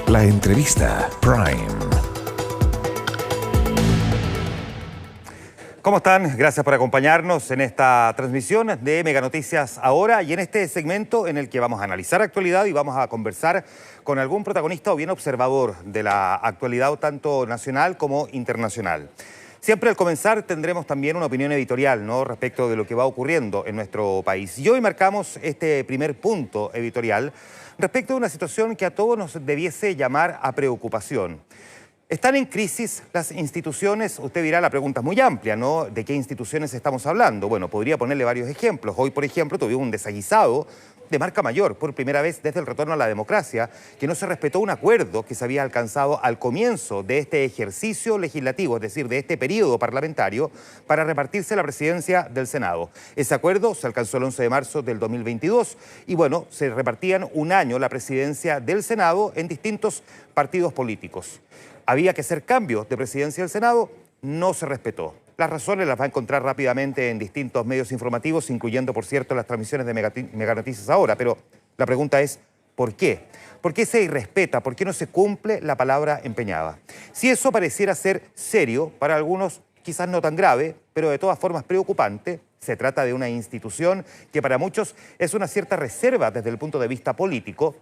La entrevista Prime. ¿Cómo están? Gracias por acompañarnos en esta transmisión de Mega Noticias Ahora y en este segmento en el que vamos a analizar actualidad y vamos a conversar con algún protagonista o bien observador de la actualidad tanto nacional como internacional. Siempre al comenzar tendremos también una opinión editorial, ¿no?, respecto de lo que va ocurriendo en nuestro país. Y hoy marcamos este primer punto editorial respecto de una situación que a todos nos debiese llamar a preocupación. ¿Están en crisis las instituciones? Usted dirá, la pregunta es muy amplia, ¿no? ¿De qué instituciones estamos hablando? Bueno, podría ponerle varios ejemplos. Hoy, por ejemplo, tuvimos un desaguisado de marca mayor, por primera vez desde el retorno a la democracia, que no se respetó un acuerdo que se había alcanzado al comienzo de este ejercicio legislativo, es decir, de este periodo parlamentario, para repartirse la presidencia del Senado. Ese acuerdo se alcanzó el 11 de marzo del 2022 y, bueno, se repartían un año la presidencia del Senado en distintos partidos políticos. Había que hacer cambios de presidencia del Senado, no se respetó. Las razones las va a encontrar rápidamente en distintos medios informativos, incluyendo, por cierto, las transmisiones de Mega Noticias Ahora. Pero la pregunta es, ¿por qué? ¿Por qué se irrespeta? ¿Por qué no se cumple la palabra empeñada? Si eso pareciera ser serio, para algunos quizás no tan grave, pero de todas formas preocupante, se trata de una institución que para muchos es una cierta reserva desde el punto de vista político.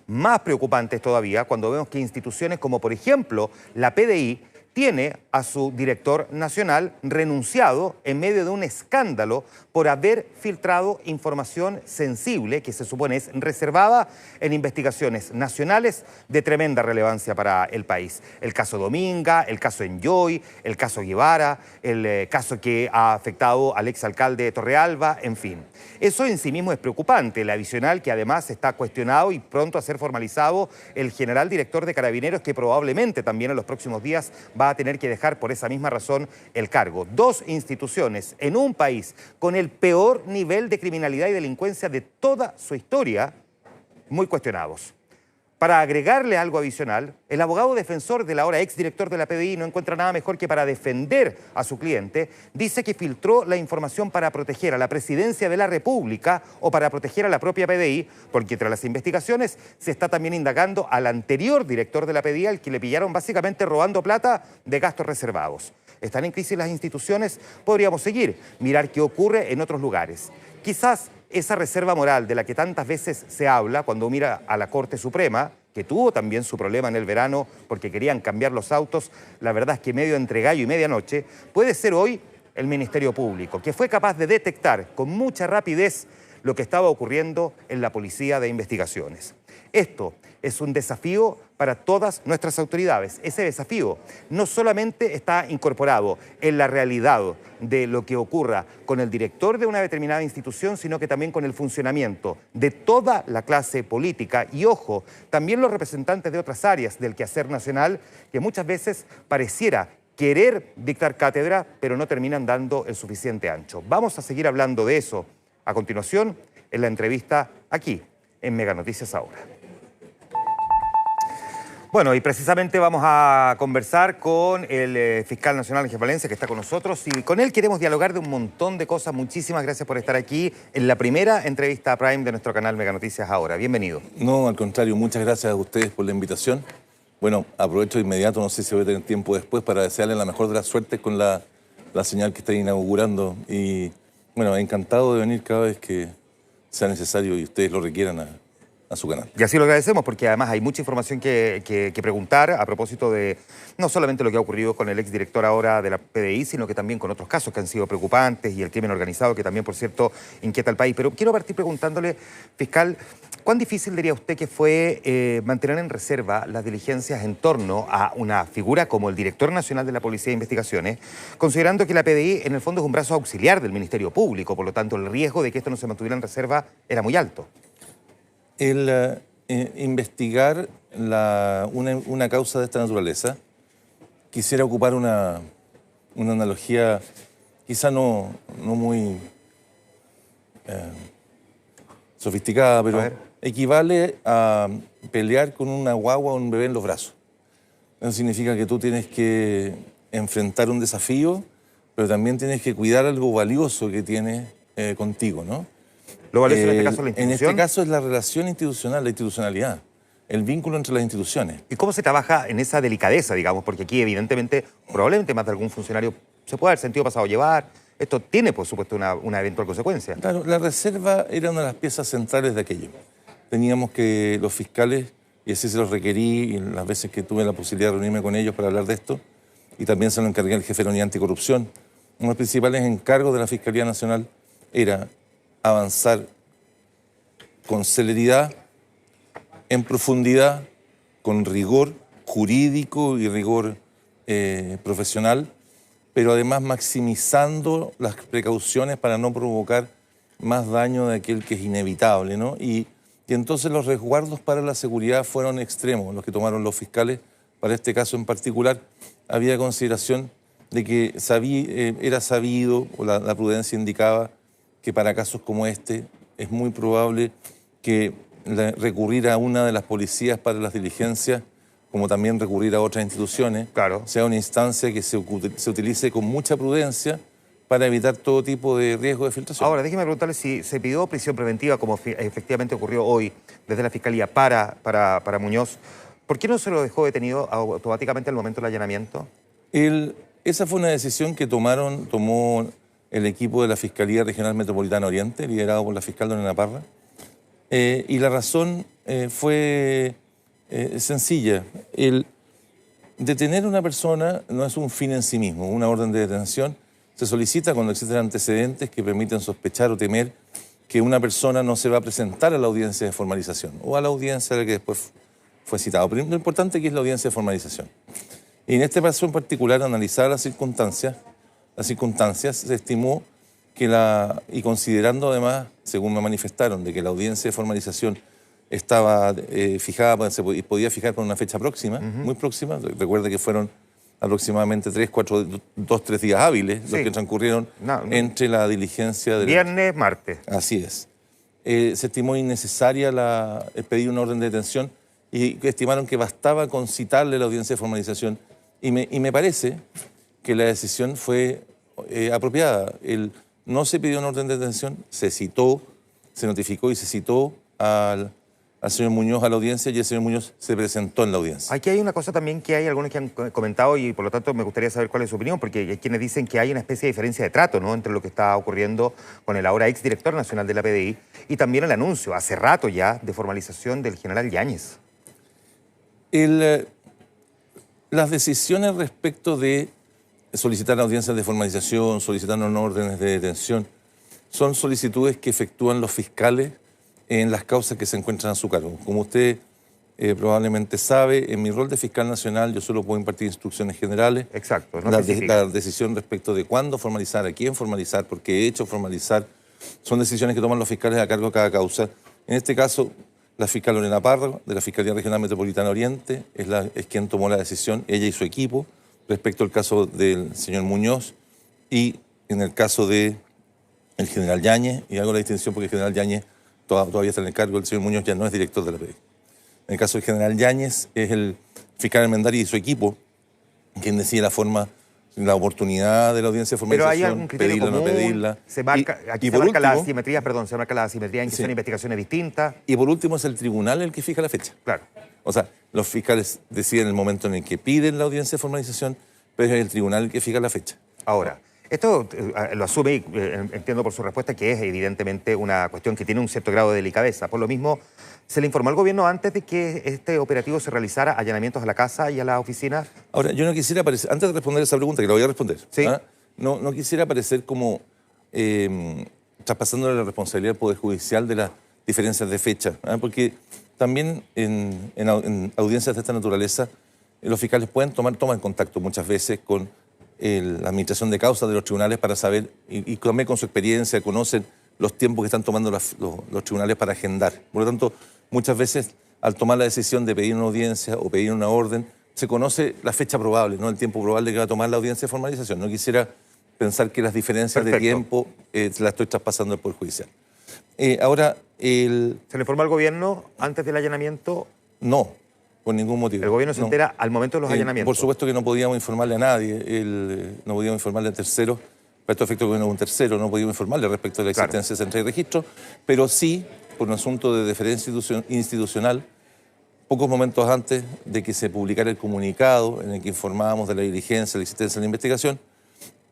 Más preocupante es todavía cuando vemos que instituciones como, por ejemplo, la PDI tiene a su director nacional renunciado en medio de un escándalo por haber filtrado información sensible que se supone es reservada en investigaciones nacionales de tremenda relevancia para el país. El caso Dominga, el caso Enjoy, el caso Guevara, el caso que ha afectado al exalcalde de Torrealba, en fin. Eso en sí mismo es preocupante. El adicional que además está cuestionado y pronto a ser formalizado el general director de Carabineros, que probablemente también en los próximos días va a tener que dejar por esa misma razón el cargo. Dos instituciones en un país con el peor nivel de criminalidad y delincuencia de toda su historia, muy cuestionados. Para agregarle algo adicional, el abogado defensor del ahora exdirector de la PDI no encuentra nada mejor que para defender a su cliente, dice que filtró la información para proteger a la presidencia de la República o para proteger a la propia PDI, porque entre las investigaciones se está también indagando al anterior director de la PDI, al que le pillaron básicamente robando plata de gastos reservados. ¿Están en crisis las instituciones? Podríamos seguir, mirar qué ocurre en otros lugares. Quizás esa reserva moral de la que tantas veces se habla cuando mira a la Corte Suprema, que tuvo también su problema en el verano porque querían cambiar los autos, la verdad es que medio entre gallo y medianoche, puede ser hoy el Ministerio Público, que fue capaz de detectar con mucha rapidez lo que estaba ocurriendo en la Policía de Investigaciones. Esto es un desafío para todas nuestras autoridades. Ese desafío no solamente está incorporado en la realidad de lo que ocurra con el director de una determinada institución, sino que también con el funcionamiento de toda la clase política y, ojo, también los representantes de otras áreas del quehacer nacional que muchas veces pareciera querer dictar cátedra, pero no terminan dando el suficiente ancho. Vamos a seguir hablando de eso a continuación en la entrevista aquí en Mega Noticias Ahora. Bueno, y precisamente vamos a conversar con el fiscal nacional Ángel Valencia, que está con nosotros, y con él queremos dialogar de un montón de cosas. Muchísimas gracias por estar aquí en la primera entrevista Prime de nuestro canal Mega Noticias Ahora. Bienvenido. No, al contrario, muchas gracias a ustedes por la invitación. Bueno, aprovecho de inmediato, no sé si voy a tener tiempo después, para desearle la mejor de las suertes con la señal que está inaugurando. Y bueno, encantado de venir cada vez que sea necesario y ustedes lo requieran a su canal. Y así lo agradecemos porque además hay mucha información que preguntar a propósito de no solamente lo que ha ocurrido con el exdirector ahora de la PDI, sino que también con otros casos que han sido preocupantes y el crimen organizado que también, por cierto, inquieta al país. Pero quiero partir preguntándole, fiscal, ¿cuán difícil diría usted que fue mantener en reserva las diligencias en torno a una figura como el director nacional de la Policía de Investigaciones, considerando que la PDI en el fondo es un brazo auxiliar del Ministerio Público, por lo tanto el riesgo de que esto no se mantuviera en reserva era muy alto? El investigar una causa de esta naturaleza, quisiera ocupar una analogía quizá no muy sofisticada, pero equivale a pelear con una guagua o un bebé en los brazos. Eso significa que tú tienes que enfrentar un desafío, pero también tienes que cuidar algo valioso que tienes contigo, ¿no? ¿Lo valioso en este caso la En institución? este caso es la relación institucional, la institucionalidad, el vínculo entre las instituciones. ¿Y cómo se trabaja en esa delicadeza, digamos? Porque aquí, evidentemente, probablemente más de algún funcionario se puede haber sentido pasado a llevar. Esto tiene, por supuesto, una eventual consecuencia. Claro, la reserva era una de las piezas centrales de aquello. Teníamos que los fiscales, y así se los requerí, y las veces que tuve la posibilidad de reunirme con ellos para hablar de esto, y también se lo encargué al jefe de la unidad anticorrupción, uno de los principales encargos de la Fiscalía Nacional era avanzar con celeridad, en profundidad, con rigor jurídico y rigor profesional, pero además maximizando las precauciones para no provocar más daño de aquel que es inevitable, ¿no? Y entonces los resguardos para la seguridad fueron extremos, los que tomaron los fiscales. Para este caso en particular, había consideración de que era sabido, o la prudencia indicaba, que para casos como este es muy probable que recurrir a una de las policías para las diligencias, como también recurrir a otras instituciones, Claro. sea una instancia que se utilice con mucha prudencia para evitar todo tipo de riesgo de filtración. Ahora, déjeme preguntarle si se pidió prisión preventiva, como efectivamente ocurrió hoy desde la Fiscalía para Muñoz. ¿Por qué no se lo dejó detenido automáticamente al momento del allanamiento? Esa fue una decisión que tomó el equipo de la Fiscalía Regional Metropolitana Oriente, liderado por la fiscal Lorena Parra. Y la razón fue sencilla. El detener a una persona no es un fin en sí mismo. Una orden de detención se solicita cuando existen antecedentes que permiten sospechar o temer que una persona no se va a presentar a la audiencia de formalización o a la audiencia a la que después fue citado. Pero lo importante aquí es la audiencia de formalización. Y en este caso en particular, analizar las circunstancias, se estimó que y considerando además, según me manifestaron, de que la audiencia de formalización estaba fijada, y podía fijar con una fecha próxima, muy próxima. Recuerde que fueron aproximadamente 2-3 días hábiles los que transcurrieron entre la diligencia del viernes, martes. Así es. Se estimó innecesaria el pedir una orden de detención y estimaron que bastaba con citarle la audiencia de formalización. Y me parece que la decisión fue apropiada. No se pidió una orden de detención, se citó, se notificó y se citó al señor Muñoz a la audiencia y el señor Muñoz se presentó en la audiencia. Aquí hay una cosa también que hay algunos que han comentado y por lo tanto me gustaría saber cuál es su opinión, porque hay quienes dicen que hay una especie de diferencia de trato, ¿no?, entre lo que está ocurriendo con el ahora exdirector nacional de la PDI y también el anuncio, hace rato ya, de formalización del general Yáñez. Las decisiones respecto de solicitar audiencias de formalización, solicitar órdenes de detención, son solicitudes que efectúan los fiscales en las causas que se encuentran a su cargo. Como usted probablemente sabe, en mi rol de fiscal nacional yo solo puedo impartir instrucciones generales. Exacto. La decisión respecto de cuándo formalizar, a quién formalizar, por qué hecho formalizar, son decisiones que toman los fiscales a cargo de cada causa. En este caso, la fiscal Lorena Parra, de la Fiscalía Regional Metropolitana Oriente, es quien tomó la decisión, ella y su equipo, respecto al caso del señor Muñoz y en el caso del general Yáñez, y hago la distinción porque el general Yáñez todavía está en el cargo, el señor Muñoz ya no es director de la PDI. En el caso del general Yáñez es el fiscal Almendarí y su equipo quien decide la oportunidad de la audiencia de formalización, pero hay algún criterio pedirla o no común, pedirla. Aquí se marca la asimetría, se marca la asimetría en que son investigaciones distintas. Y por último es el tribunal el que fija la fecha. Claro. O sea, los fiscales deciden el momento en el que piden la audiencia de formalización, pero es el tribunal el que fija la fecha. Ahora, esto lo asume y entiendo por su respuesta que es evidentemente una cuestión que tiene un cierto grado de delicadeza. Por lo mismo, ¿se le informó al gobierno antes de que este operativo se realizara allanaamientos a la casa y a la oficina? Ahora, yo no quisiera parecer, antes de responder esa pregunta, que la voy a responder, ¿sí? No quisiera parecer como traspasándole la responsabilidad al Poder Judicial de las diferencias de fecha, porque también en audiencias de esta naturaleza los fiscales toman contacto muchas veces con la administración de causas de los tribunales para saber, y también con su experiencia, conocen los tiempos que están tomando los tribunales para agendar. Por lo tanto, muchas veces al tomar la decisión de pedir una audiencia o pedir una orden, se conoce la fecha probable, ¿no?, el tiempo probable que va a tomar la audiencia de formalización. No quisiera pensar que las diferencias de tiempo se las estoy traspasando al Poder Judicial. Ahora, ¿se le informó al gobierno antes del allanamiento? No, por ningún motivo. ¿El gobierno se entera al momento de los allanamientos? Por supuesto que no podíamos informarle a nadie, no podíamos informarle a terceros Para estos efectos, bueno, un tercero no podía informarle respecto de la existencia de central de registro, pero sí, por un asunto de deferencia institucional, pocos momentos antes de que se publicara el comunicado en el que informábamos de la diligencia, de la existencia de la investigación,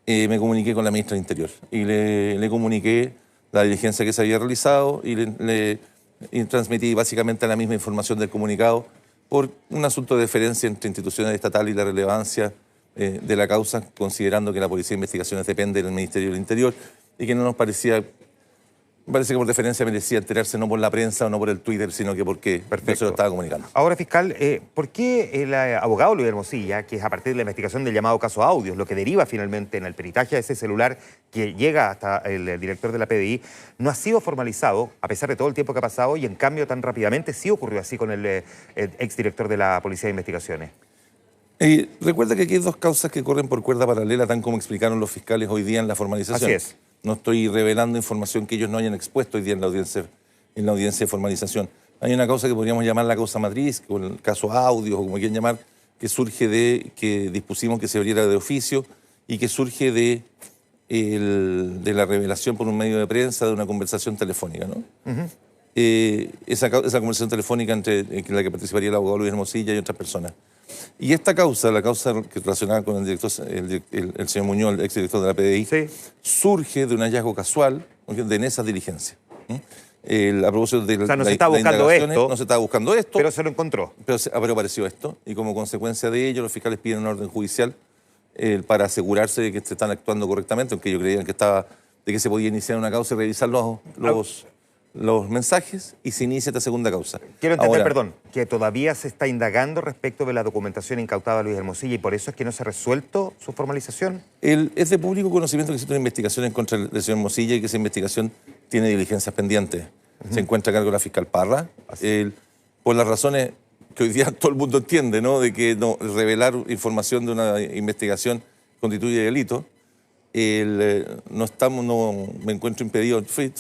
me comuniqué con la ministra del Interior y le comuniqué la diligencia que se había realizado y transmití básicamente la misma información del comunicado por un asunto de deferencia entre instituciones estatales y la relevancia de la causa, considerando que la Policía de Investigaciones depende del Ministerio del Interior y que no nos parecía... Parece que por deferencia merecía enterarse no por la prensa o no por el Twitter, sino que porque no se lo estaba comunicando. Ahora, fiscal, ¿por qué el abogado Luis Hermosilla, que es a partir de la investigación del llamado caso Audios, lo que deriva finalmente en el peritaje de ese celular que llega hasta el director de la PDI, no ha sido formalizado, a pesar de todo el tiempo que ha pasado, y en cambio tan rápidamente sí ocurrió así con el exdirector de la Policía de Investigaciones? Recuerda que aquí hay dos causas que corren por cuerda paralela, tan como explicaron los fiscales hoy día en la formalización. Así es. No estoy revelando información que ellos no hayan expuesto hoy día en la audiencia de formalización. Hay una causa que podríamos llamar la causa matriz, con el caso Audios, o como quieran llamar, que surge de que dispusimos que se abriera de oficio y que surge de la revelación por un medio de prensa de una conversación telefónica, ¿no? Esa conversación telefónica entre en la que participaría el abogado Luis Hermosilla y otras personas. Y esta causa, la causa relacionada con el director, el señor Muñoz, el exdirector de la PDI, sí, surge de un hallazgo casual en esas diligencias. A propósito de o sea, no se está buscando esto. No se estaba buscando esto. Pero se lo encontró. Pero apareció esto. Y como consecuencia de ello, los fiscales piden una orden judicial para asegurarse de que se están actuando correctamente, aunque ellos creían de que se podía iniciar una causa y revisar los mensajes y se inicia esta segunda causa. Quiero entender, perdón, que todavía se está indagando respecto de la documentación incautada a Luis Hermosilla y por eso es que no se ha resuelto su formalización. Es de público conocimiento que existe una investigación en contra del señor Hermosilla y que esa investigación tiene diligencias pendientes. Se encuentra a cargo de la fiscal Parra. Por las razones que hoy día todo el mundo entiende, ¿no? De que revelar información de una investigación constituye delito. No me encuentro impedido, no soy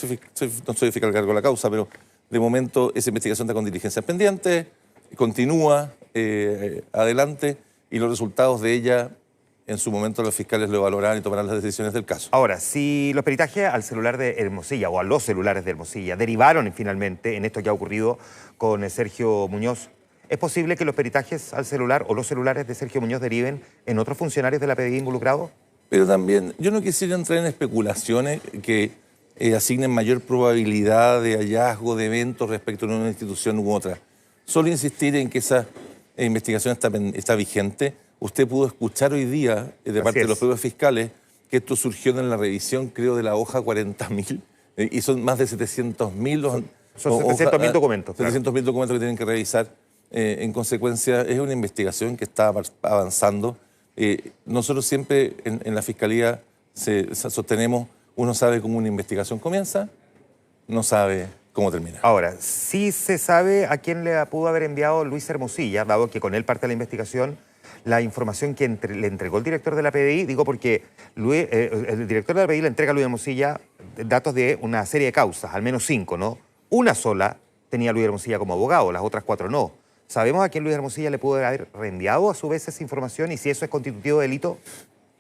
fiscal a cargo de la causa, pero de momento esa investigación está con diligencias pendientes, continúa adelante y los resultados de ella en su momento los fiscales lo evaluarán y tomarán las decisiones del caso. Ahora, si los peritajes al celular de Hermosilla o a los celulares de Hermosilla derivaron finalmente en esto que ha ocurrido con Sergio Muñoz, ¿es posible que los peritajes al celular o los celulares de Sergio Muñoz deriven en otros funcionarios de la PDI involucrados? Pero también, yo no quisiera entrar en especulaciones que asignen mayor probabilidad de hallazgo de eventos respecto a una institución u otra. Solo insistir en que esa investigación está vigente. Usted pudo escuchar hoy día, de parte de los propios fiscales, que esto surgió en la revisión, creo, de la hoja 40.000, y son más de 700.000 Son 700.000 documentos. 700.000 documentos que tienen que revisar. En consecuencia, es una investigación que está avanzando. Nosotros siempre en la Fiscalía sostenemos, uno sabe cómo una investigación comienza, no sabe cómo termina. Ahora, sí se sabe a quién le pudo haber enviado Luis Hermosilla, dado que con él parte de la investigación, la información que le entregó el director de la PDI, digo porque el director de la PDI le entrega a Luis Hermosilla datos de una serie de causas, al menos 5, ¿no? Una sola tenía Luis Hermosilla como abogado, las otras 4 no. ¿Sabemos a quién Luis Hermosilla le pudo haber reenviado a su vez esa información y si eso es constitutivo de delito?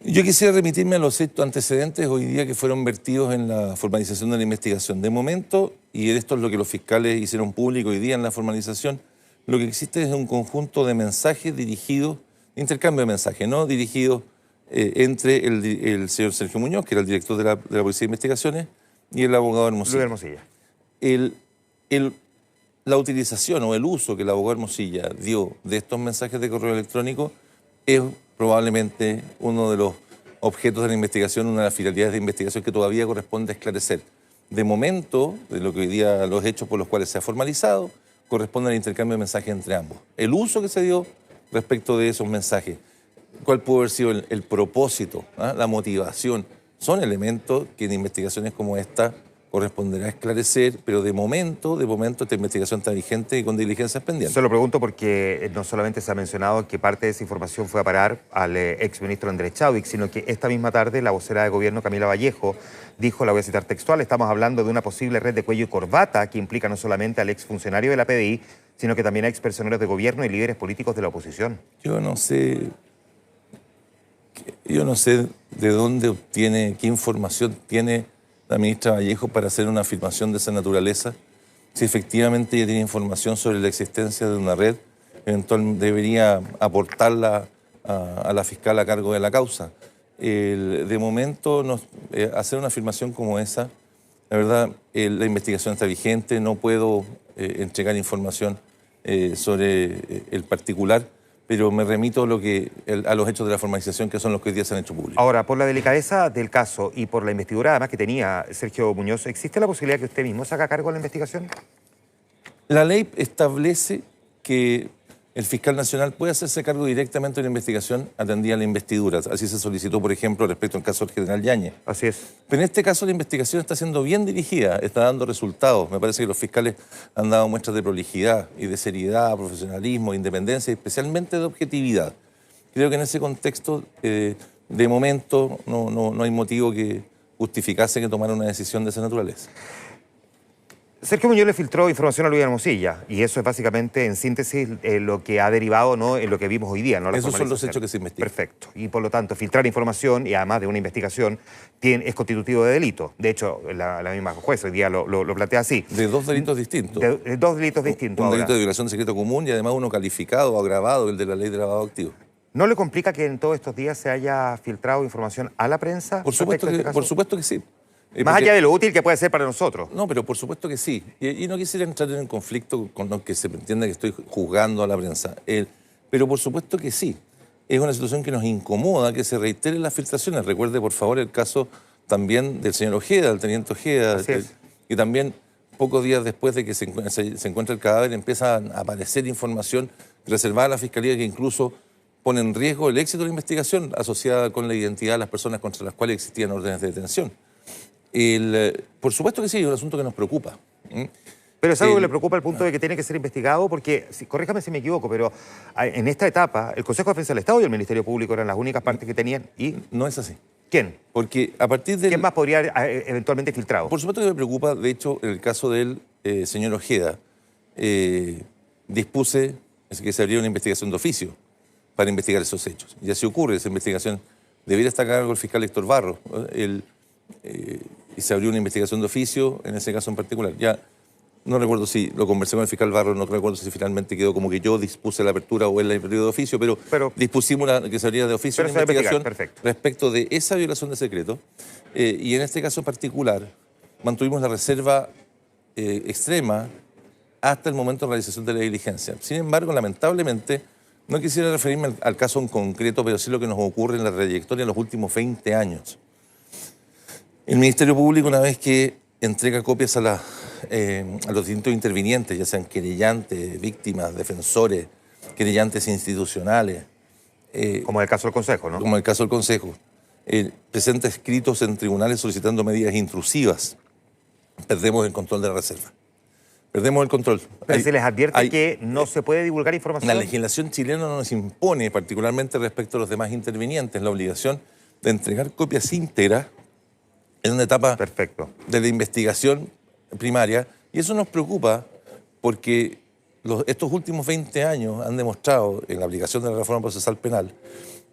Yo quisiera remitirme a los hechos antecedentes hoy día que fueron vertidos en la formalización de la investigación. De momento, y esto es lo que los fiscales hicieron público hoy día en la formalización, lo que existe es un conjunto de mensajes dirigidos, intercambio de mensajes, ¿no? Dirigidos entre el señor Sergio Muñoz, que era el director de la Policía de Investigaciones, y el abogado Hermosilla. Luis Hermosilla. La utilización o el uso que el abogado Hermosilla dio de estos mensajes de correo electrónico es probablemente uno de los objetos de la investigación, una de las finalidades de investigación que todavía corresponde esclarecer. De momento, de lo que hoy día los hechos por los cuales se ha formalizado, corresponde al intercambio de mensajes entre ambos. El uso que se dio respecto de esos mensajes, cuál pudo haber sido el propósito, la motivación, son elementos que en investigaciones como esta corresponderá esclarecer, pero de momento esta investigación está vigente y con diligencias pendientes. Se lo pregunto porque no solamente se ha mencionado que parte de esa información fue a parar al exministro Andrés Chadwick, sino que esta misma tarde la vocera de gobierno, Camila Vallejo, dijo, la voy a citar textual, estamos hablando de una posible red de cuello y corbata que implica no solamente al exfuncionario de la PDI, sino que también a expersoneros de gobierno y líderes políticos de la oposición. Yo no sé Yo no sé de dónde obtiene, qué información tiene la ministra Vallejo para hacer una afirmación de esa naturaleza. Si efectivamente ella tiene información sobre la existencia de una red, eventualmente debería aportarla a la fiscal a cargo de la causa. De momento, hacer una afirmación como esa, la verdad, la investigación está vigente, no puedo entregar información sobre el particular, pero me remito a los hechos de la formalización, que son los que hoy día se han hecho públicos. Ahora, por la delicadeza del caso y por la investidura además que tenía Sergio Muñoz, ¿existe la posibilidad que usted mismo se haga cargo de la investigación? La ley establece que el fiscal nacional puede hacerse cargo directamente de la investigación atendida a la investidura. Así se solicitó, por ejemplo, respecto al caso del general Yáñez. Así es. Pero en este caso la investigación está siendo bien dirigida, está dando resultados. Me parece que los fiscales han dado muestras de prolijidad y de seriedad, profesionalismo, independencia y especialmente de objetividad. Creo que en ese contexto, de momento, no hay motivo que justificase que tomara una decisión de esa naturaleza. Sergio Muñoz le filtró información a Luis Hermosilla y eso es básicamente, en síntesis, lo que ha derivado, ¿no?, en lo que vimos hoy día, ¿no? Esos son los hechos que se investigan. Perfecto. Y por lo tanto, filtrar información y además de una investigación es constitutivo de delito. De hecho, la misma jueza hoy día lo plantea así. De dos delitos distintos. De dos delitos distintos. Un delito de violación de secreto común y además uno calificado o agravado, el de la ley de lavado activo. ¿No le complica que en todos estos días se haya filtrado información a la prensa? Por supuesto que sí. Más allá de lo útil que puede ser para nosotros. No, pero por supuesto que sí. Y no quisiera entrar en conflicto con lo que se entienda que estoy juzgando a la prensa. Pero por supuesto que sí. Es una situación que nos incomoda que se reiteren las filtraciones. Recuerde, por favor, el caso también del señor Ojeda, del teniente Ojeda. Así es. Y también, pocos días después de que se encuentra el cadáver, empieza a aparecer información reservada a la Fiscalía que incluso pone en riesgo el éxito de la investigación asociada con la identidad de las personas contra las cuales existían órdenes de detención. Por supuesto que sí, es un asunto que nos preocupa. Pero es algo que le preocupa al punto de que tiene que ser investigado porque, corríjame si me equivoco, pero en esta etapa el Consejo de Defensa del Estado y el Ministerio Público eran las únicas partes que tenían y... No es así. ¿Quién? Porque a partir de... ¿Quién más podría eventualmente filtrado? Por supuesto que me preocupa, de hecho, en el caso del señor Ojeda, dispuse que se abriera una investigación de oficio para investigar esos hechos. Y así ocurre, esa investigación debería estar a cargo del fiscal Héctor Barros. Y se abrió una investigación de oficio en ese caso en particular. Ya no recuerdo si lo conversé con el fiscal Barros, no recuerdo si finalmente quedó como que yo dispuse la apertura o él la abrió de oficio, pero dispusimos que se abriera de oficio una investigación respecto de esa violación de secreto. Y en este caso particular mantuvimos la reserva extrema hasta el momento de realización de la diligencia. Sin embargo, lamentablemente, no quisiera referirme al caso en concreto, pero sí lo que nos ocurre en la trayectoria en los últimos 20 años. El Ministerio Público, una vez que entrega copias a los distintos intervinientes, ya sean querellantes, víctimas, defensores, querellantes institucionales. Como en el caso del Consejo, ¿no? Como en el caso del Consejo. Presenta escritos en tribunales solicitando medidas intrusivas. Perdemos el control de la reserva. Perdemos el control. Pero se les advierte que no se puede divulgar información. La legislación chilena no nos impone, particularmente respecto a los demás intervinientes, la obligación de entregar copias íntegras en una etapa de la investigación primaria, y eso nos preocupa porque estos últimos 20 años han demostrado, en la aplicación de la reforma procesal penal,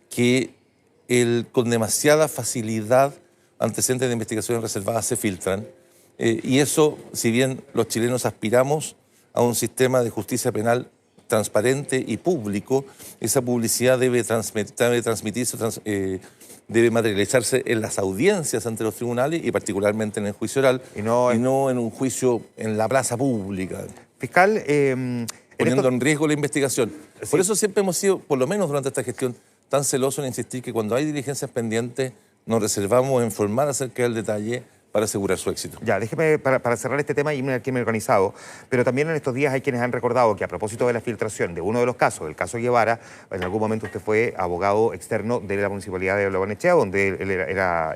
que con demasiada facilidad antecedentes de investigaciones reservadas se filtran, y eso, si bien los chilenos aspiramos a un sistema de justicia penal transparente y público, esa publicidad debe transmitirse, debe materializarse en las audiencias ante los tribunales y particularmente en el juicio oral y no en un juicio en la plaza pública. Fiscal, poniendo en riesgo la investigación. Sí. Por eso siempre hemos sido, por lo menos durante esta gestión, tan celosos en insistir que cuando hay diligencias pendientes nos reservamos en informar acerca del detalle para asegurar su éxito. Ya, déjeme para cerrar este tema y irme al crimen organizado, pero también en estos días hay quienes han recordado que a propósito de la filtración de uno de los casos, el caso Guevara, en algún momento usted fue abogado externo de la Municipalidad de Barnechea, donde él era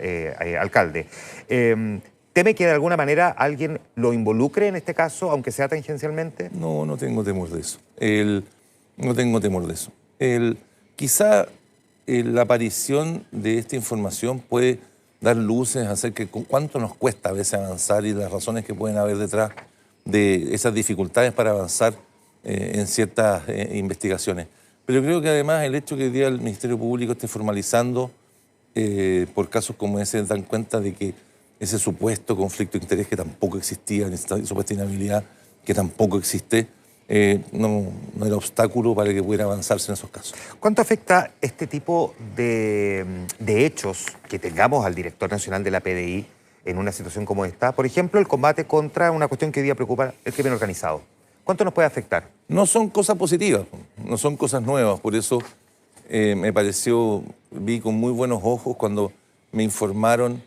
alcalde. ¿Teme que de alguna manera alguien lo involucre en este caso, aunque sea tangencialmente? No, no tengo temor de eso. No tengo temor de eso. Quizá la aparición de esta información puede dar luces acerca de cuánto nos cuesta a veces avanzar y las razones que pueden haber detrás de esas dificultades para avanzar en ciertas investigaciones. Pero creo que además el hecho que hoy día el Ministerio Público esté formalizando por casos como ese dan cuenta de que ese supuesto conflicto de interés que tampoco existía, en esta supuesta inhabilidad que tampoco existe, no era obstáculo para que pudiera avanzarse en esos casos. ¿Cuánto afecta este tipo de hechos que tengamos al director nacional de la PDI en una situación como esta? Por ejemplo, el combate contra una cuestión que hoy día preocupa, el crimen organizado. ¿Cuánto nos puede afectar? No son cosas positivas, no son cosas nuevas, por eso me pareció, vi con muy buenos ojos cuando me informaron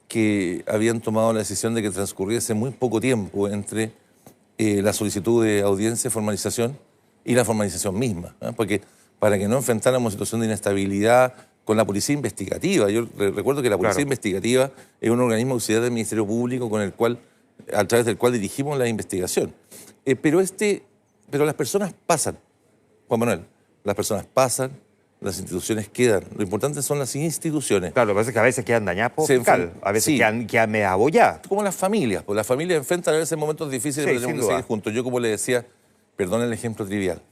que habían tomado la decisión de que transcurriese muy poco tiempo entre la solicitud de audiencia, formalización y la formalización misma, ¿eh? Porque para que no enfrentáramos situación de inestabilidad con la policía investigativa. Yo recuerdo que la policía investigativa es un organismo auxiliar del Ministerio Público con el cual, a través del cual dirigimos la investigación. Pero las personas pasan, Juan Manuel, las personas pasan, las instituciones quedan. Lo importante son las instituciones. Claro, lo que pasa es que a veces quedan dañadas por fiscal, a veces quedan medio abolladas. Como las familias, pues las familias enfrentan a veces momentos difíciles, pero tenemos que seguir juntos. Yo, como le decía, perdón el ejemplo trivial,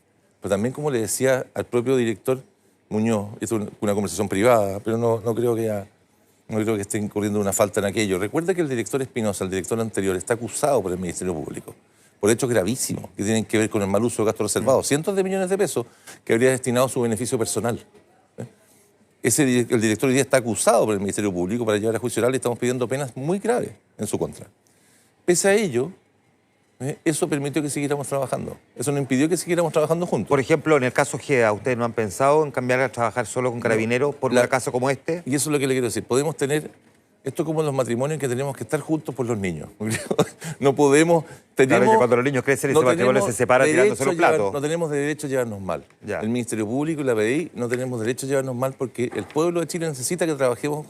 pero también como le decía al propio director Muñoz, esto es una conversación privada, pero no creo que esté incurriendo una falta en aquello. Recuerda que el director Espinosa, el director anterior, está acusado por el Ministerio Público por hechos gravísimos que tienen que ver con el mal uso de gastos reservados. Cientos de millones de pesos que habría destinado a su beneficio personal. El director hoy día está acusado por el Ministerio Público para llevar a juicio oral y estamos pidiendo penas muy graves en su contra. Pese a ello, eso permitió que siguiéramos trabajando. Eso no impidió que siguiéramos trabajando juntos. Por ejemplo, en el caso GEA, ¿ustedes no han pensado en cambiar a trabajar solo con Carabineros por un caso como este? Y eso es lo que le quiero decir. Podemos tener... Esto es como en los matrimonios, que tenemos que estar juntos por los niños. No podemos... Claro, que cuando los niños crecen, ese matrimonio se separa tirándose los platos. No tenemos derecho a llevarnos mal. Ya. El Ministerio Público y la PDI no tenemos derecho a llevarnos mal porque el pueblo de Chile necesita que trabajemos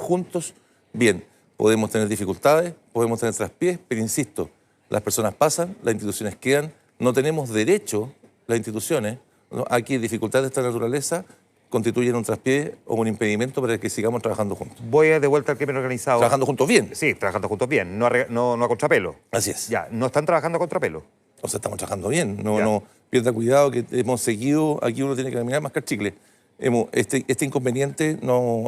juntos bien. Podemos tener dificultades, podemos tener traspiés, pero insisto, las personas pasan, las instituciones quedan. No tenemos derecho, las instituciones, ¿no?, a que dificultades de esta naturaleza constituyen un traspié o un impedimento para que sigamos trabajando juntos. Voy de vuelta al crimen organizado. ¿Trabajando juntos bien? Sí, trabajando juntos bien, no a contrapelo. Así es. Ya, ¿no están trabajando a contrapelo? O sea, estamos trabajando bien. No pierda cuidado, que hemos seguido, aquí uno tiene que caminar, mascar chicle. Este inconveniente,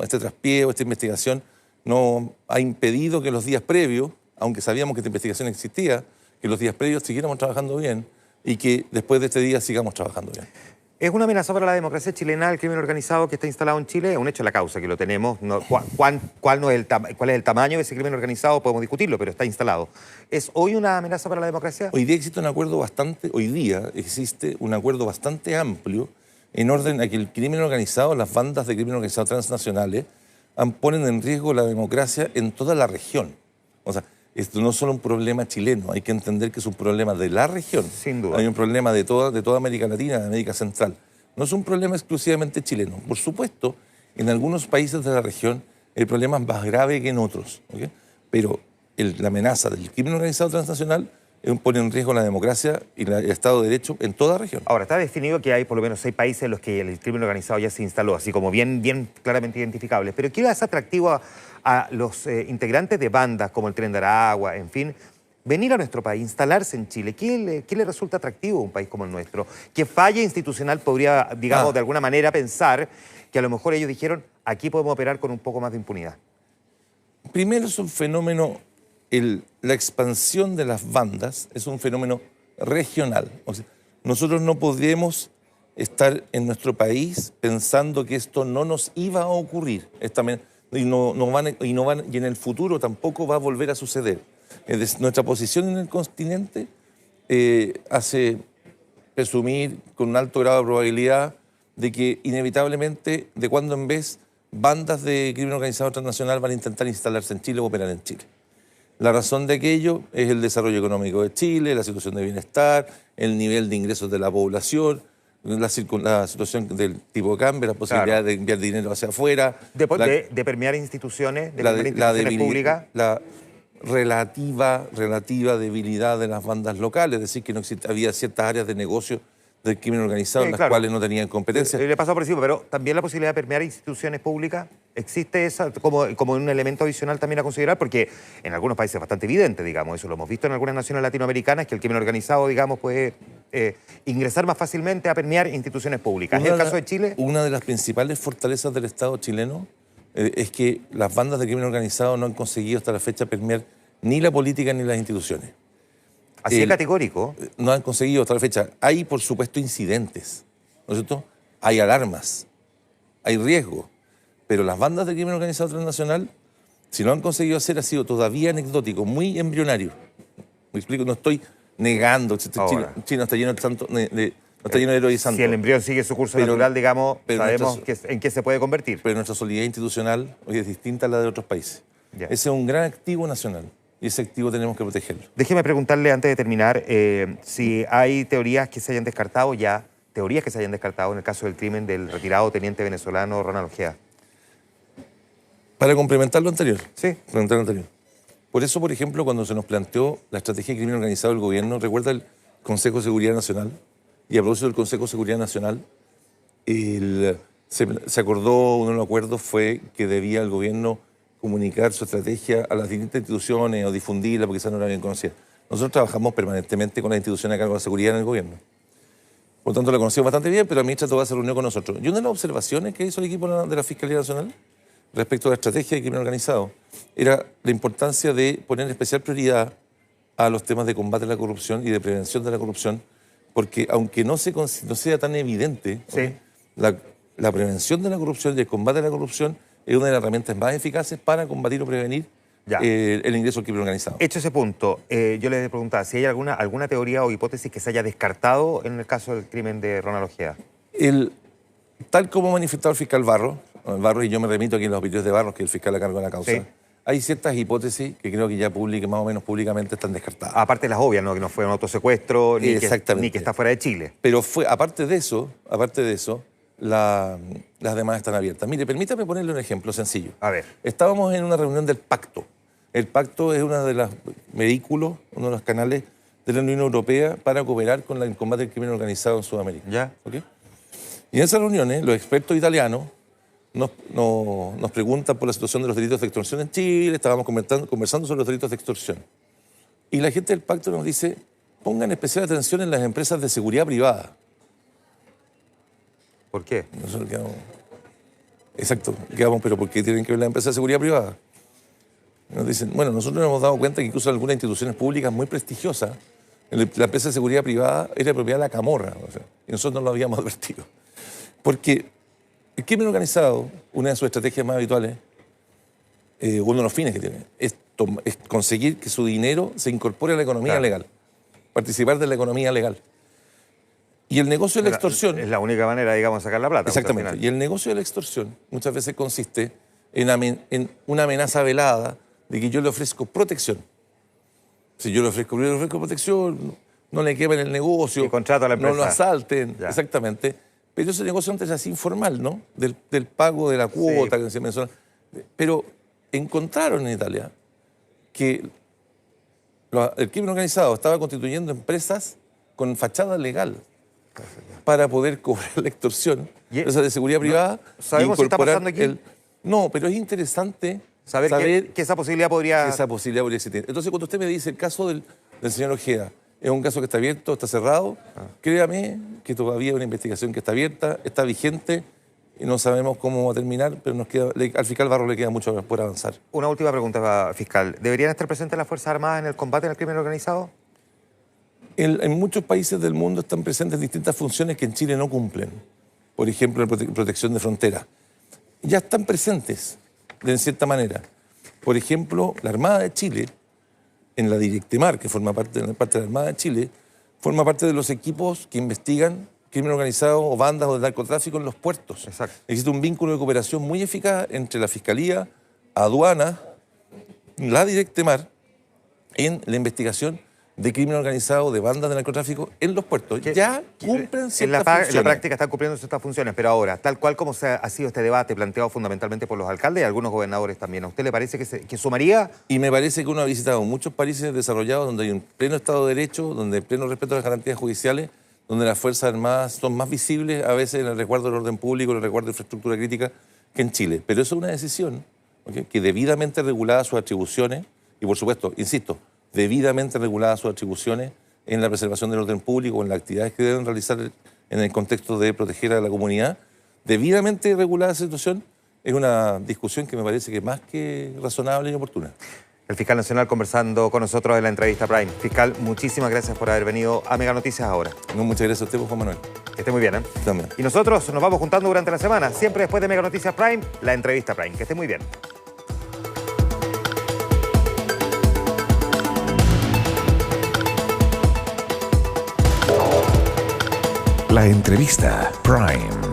este traspié o esta investigación no ha impedido que los días previos, aunque sabíamos que esta investigación existía, que los días previos siguiéramos trabajando bien y que después de este día sigamos trabajando bien. ¿Es una amenaza para la democracia chilena el crimen organizado que está instalado en Chile? Es un hecho de la causa que lo tenemos. ¿Cuál es el tamaño de ese crimen organizado? Podemos discutirlo, pero está instalado. ¿Es hoy una amenaza para la democracia? Hoy día existe un acuerdo bastante amplio en orden a que el crimen organizado, las bandas de crimen organizado transnacionales, ponen en riesgo la democracia en toda la región. O sea, esto no es solo un problema chileno, hay que entender que es un problema de la región. Sin duda. Hay un problema de toda América Latina, de América Central. No es un problema exclusivamente chileno. Por supuesto, en algunos países de la región el problema es más grave que en otros, ¿okay? Pero la amenaza del crimen organizado transnacional pone en riesgo la democracia y el Estado de Derecho en toda región. Ahora, está definido que hay por lo menos 6 países en los que el crimen organizado ya se instaló, así como bien claramente identificables. Pero ¿qué le hace atractivo a los integrantes de bandas como el Tren de Aragua, en fin, venir a nuestro país, instalarse en Chile? ¿Qué le resulta atractivo a un país como el nuestro? ¿Qué falla institucional podría, digamos, de alguna manera pensar que a lo mejor ellos dijeron, aquí podemos operar con un poco más de impunidad? Primero, es un fenómeno, la expansión de las bandas es un fenómeno regional. O sea, nosotros no podemos estar en nuestro país pensando que esto no nos iba a ocurrir. Y en el futuro tampoco va a volver a suceder. Nuestra posición en el continente hace presumir con un alto grado de probabilidad de que inevitablemente, de cuando en vez, bandas de crimen organizado transnacional van a intentar instalarse en Chile o operar en Chile. La razón de aquello es el desarrollo económico de Chile, la situación de bienestar, el nivel de ingresos de la población, la situación del tipo de cambio, la posibilidad de enviar dinero hacia afuera. De permear instituciones, públicas. La relativa debilidad de las bandas locales, es decir, que no había ciertas áreas de negocio del crimen organizado, Sí, en las claro. cuales no tenían competencia. Le pasó por encima, pero también la posibilidad de permear instituciones públicas, ¿existe esa como un elemento adicional también a considerar? Porque en algunos países es bastante evidente, digamos, eso lo hemos visto en algunas naciones latinoamericanas, que el crimen organizado, digamos, puede ingresar más fácilmente a permear instituciones públicas. ¿En el caso de Chile? Una de las principales fortalezas del Estado chileno es que las bandas de crimen organizado no han conseguido hasta la fecha permear ni la política ni las instituciones. Así de categórico. No han conseguido hasta la fecha. Hay, por supuesto, incidentes, ¿no es cierto? Hay alarmas, hay riesgo, pero las bandas de crimen organizado transnacional, si no han conseguido hacer, ha sido todavía anecdótico, muy embrionario. ¿Me explico? No estoy negando. China está lleno de santos, no está lleno de héroes y santos. Si el embrión sigue su curso natural, digamos, sabemos en qué se puede convertir. Pero nuestra solidez institucional hoy es distinta a la de otros países. Ya. Ese es un gran activo nacional y ese activo tenemos que protegerlo. Déjeme preguntarle antes de terminar si hay teorías que se hayan descartado ya, en el caso del crimen del retirado teniente venezolano Ronald Ojeda. Para complementar lo anterior. Sí. Complementar lo anterior. Por eso, por ejemplo, cuando se nos planteó la estrategia de crimen organizado del gobierno, recuerda el Consejo de Seguridad Nacional, y a propósito del Consejo de Seguridad Nacional, se acordó, uno de los acuerdos fue que debía el gobierno comunicar su estrategia a las distintas instituciones o difundirla porque quizás no era bien conocida. Nosotros trabajamos permanentemente con las instituciones a cargo de la seguridad en el gobierno. Por lo tanto, la conocemos bastante bien, pero la ministra Tobá se reunió con nosotros. Y una de las observaciones que hizo el equipo de la Fiscalía Nacional respecto a la estrategia de crimen organizado era la importancia de poner especial prioridad a los temas de combate a la corrupción y de prevención de la corrupción, porque aunque no sea tan evidente, sí, la prevención de la corrupción y el combate a la corrupción es una de las herramientas más eficaces para combatir o prevenir el ingreso al crimen organizado. Hecho ese punto, yo les preguntaba si hay alguna teoría o hipótesis que se haya descartado en el caso del crimen de Ronald Ojeda. Tal como ha manifestado el fiscal Barros, y yo me remito aquí en los videos de Barros, que es el fiscal a cargo de la causa, sí, hay ciertas hipótesis que creo que ya más o menos públicamente están descartadas. Aparte de las obvias, ¿no? Que no fue un autosecuestro, ni que está fuera de Chile. Pero aparte de eso, las demás están abiertas. Mire, permítame ponerle un ejemplo sencillo. A ver. Estábamos en una reunión del Pacto. El Pacto es uno de los vehículos, uno de los canales de la Unión Europea para cooperar con el combate al crimen organizado en Sudamérica. ¿Ya? ¿Okay? Y en esas reuniones, los expertos italianos nos preguntan por la situación de los delitos de extorsión en Chile, estábamos conversando sobre los delitos de extorsión. Y la gente del Pacto nos dice, pongan especial atención en las empresas de seguridad privada. ¿Por qué? Nosotros quedamos, pero ¿por qué tienen que ver las empresas de seguridad privada? Nos dicen, bueno, nosotros nos hemos dado cuenta que incluso en algunas instituciones públicas muy prestigiosas, la empresa de seguridad privada era propiedad de la Camorra, y nosotros no lo habíamos advertido. Porque el crimen organizado, una de sus estrategias más habituales, uno de los fines que tiene, es conseguir que su dinero se incorpore a la economía legal, participar de la economía legal. Y el negocio de la extorsión... Es la única manera, digamos, de sacar la plata. Exactamente. Y el negocio de la extorsión muchas veces consiste en una amenaza velada de que yo le ofrezco protección. Si yo le ofrezco protección, no le quemen el negocio, y contrato a la empresa, no lo asalten, ya. Exactamente. Pero ese negocio antes era así informal, ¿no? Del pago de la cuota, sí, que se menciona. Pero encontraron en Italia que el crimen organizado estaba constituyendo empresas con fachada legal para poder cobrar la extorsión, esa de seguridad privada. ¿Sabemos si está pasando aquí? No, pero es interesante saber que esa posibilidad podría... existir. Entonces, cuando usted me dice el caso del señor Ojeda, es un caso que está abierto, está cerrado, créame que todavía es una investigación que está abierta, está vigente, y no sabemos cómo va a terminar, pero al fiscal Barros le queda mucho por avanzar. Una última pregunta, fiscal. ¿Deberían estar presentes las Fuerzas Armadas en el combate al crimen organizado? En muchos países del mundo están presentes distintas funciones que en Chile no cumplen. Por ejemplo, la protección de fronteras. Ya están presentes, de cierta manera. Por ejemplo, la Armada de Chile, en la Directemar, que forma parte de la Armada de Chile, forma parte de los equipos que investigan crimen organizado o bandas o de narcotráfico en los puertos. Exacto. Existe un vínculo de cooperación muy eficaz entre la Fiscalía, aduana, la Directemar, en la investigación de crimen organizado, de bandas de narcotráfico en los puertos. Ya cumplen ciertas funciones. En la práctica están cumpliendo ciertas funciones, pero ahora, tal cual como ha sido este debate planteado fundamentalmente por los alcaldes y algunos gobernadores también, ¿a usted le parece que sumaría? Y me parece que uno ha visitado muchos países desarrollados donde hay un pleno Estado de Derecho, donde hay pleno respeto a las garantías judiciales, donde las Fuerzas Armadas son más visibles a veces en el resguardo del orden público, en el resguardo de infraestructura crítica, que en Chile. Pero eso es una decisión, ¿okay?, que debidamente regulada sus atribuciones, y por supuesto, insisto, debidamente reguladas sus atribuciones en la preservación del orden público, en las actividades que deben realizar en el contexto de proteger a la comunidad, debidamente regulada esa situación, es una discusión que me parece que es más que razonable y oportuna. El fiscal nacional conversando con nosotros en la entrevista Prime. Fiscal, muchísimas gracias por haber venido a Mega Noticias ahora. No, muchas gracias a usted, Juan Manuel. Que esté muy bien, ¿eh? También. Y nosotros nos vamos juntando durante la semana, siempre después de Mega Noticias Prime, la entrevista Prime. Que esté muy bien. La entrevista Prime.